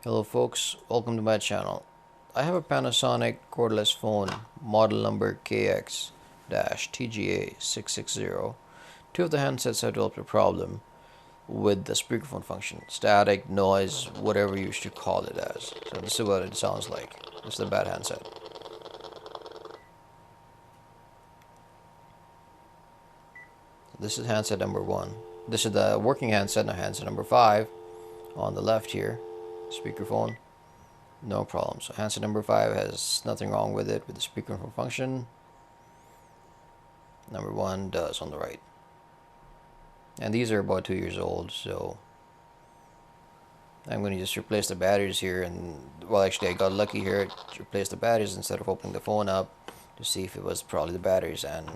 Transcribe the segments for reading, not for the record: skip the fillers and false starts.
Hello folks, welcome to my channel. I have a Panasonic cordless phone, model number KX-TGA660. Two of the handsets have developed a problem with the speakerphone function. Static, noise, whatever you should call it as. So this is what it sounds like. This is a bad handset. This is handset number 1. This is the working handset, now handset number 5 on the left here. Speakerphone. No problem. So handset number 5 has nothing wrong with it with the speakerphone function. Number 1 does on the right. And these are about 2 years old, so I'm going to just replace the batteries here. And well, actually I got lucky here to replace the batteries instead of opening the phone up to see if it was probably the batteries, and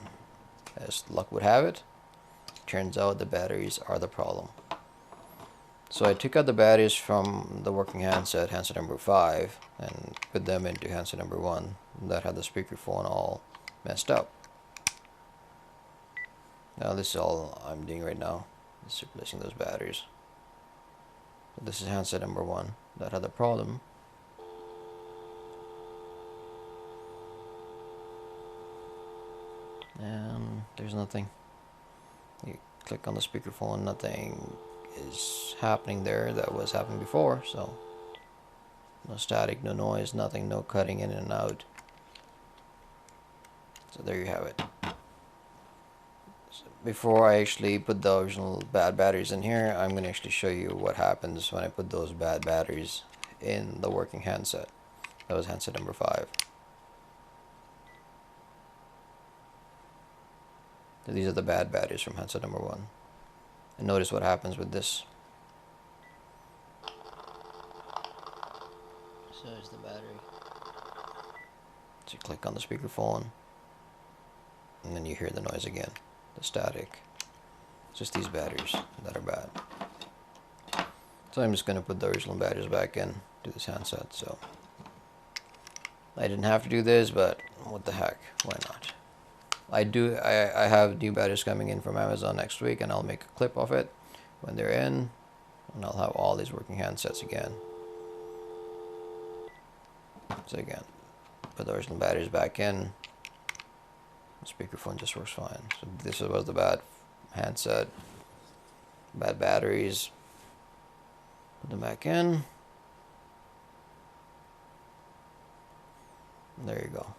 as luck would have it, turns out the batteries are the problem. So I took out the batteries from the working handset, handset number 5, and put them into handset number 1 that had the speakerphone all messed up. Now this is all I'm doing right now, is replacing those batteries. So this is handset number 1 that had the problem. And there's nothing. You click on the speakerphone, nothing is happening there that was happening before. So no static, no noise, nothing, no cutting in and out. So there you have it. So before I actually put the original bad batteries in here, I'm going to actually show you what happens when I put those bad batteries in the working handset. That was handset number 5. So these are the bad batteries from handset number 1. And notice what happens with this. So there's the battery. So you click on the speakerphone, and then you hear the noise again, the static. It's just these batteries that are bad. So I'm just going to put the original batteries back in to this handset. So I didn't have to do this, but what the heck, why not? I have new batteries coming in from Amazon next week, and I'll make a clip of it when they're in, and I'll have all these working handsets again. So again, put the original batteries back in. The speakerphone just works fine. So this was the bad handset, bad batteries. Put them back in. And there you go.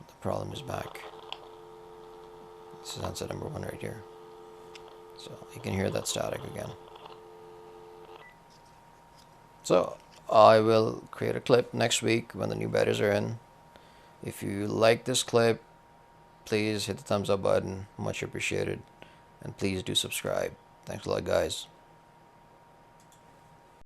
The problem is back. This is handset number 1 right here. So you can hear that static again. So I will create a clip next week when the new batteries are in. If you like this clip, please hit the thumbs up button. Much appreciated. And please do subscribe. Thanks a lot, guys.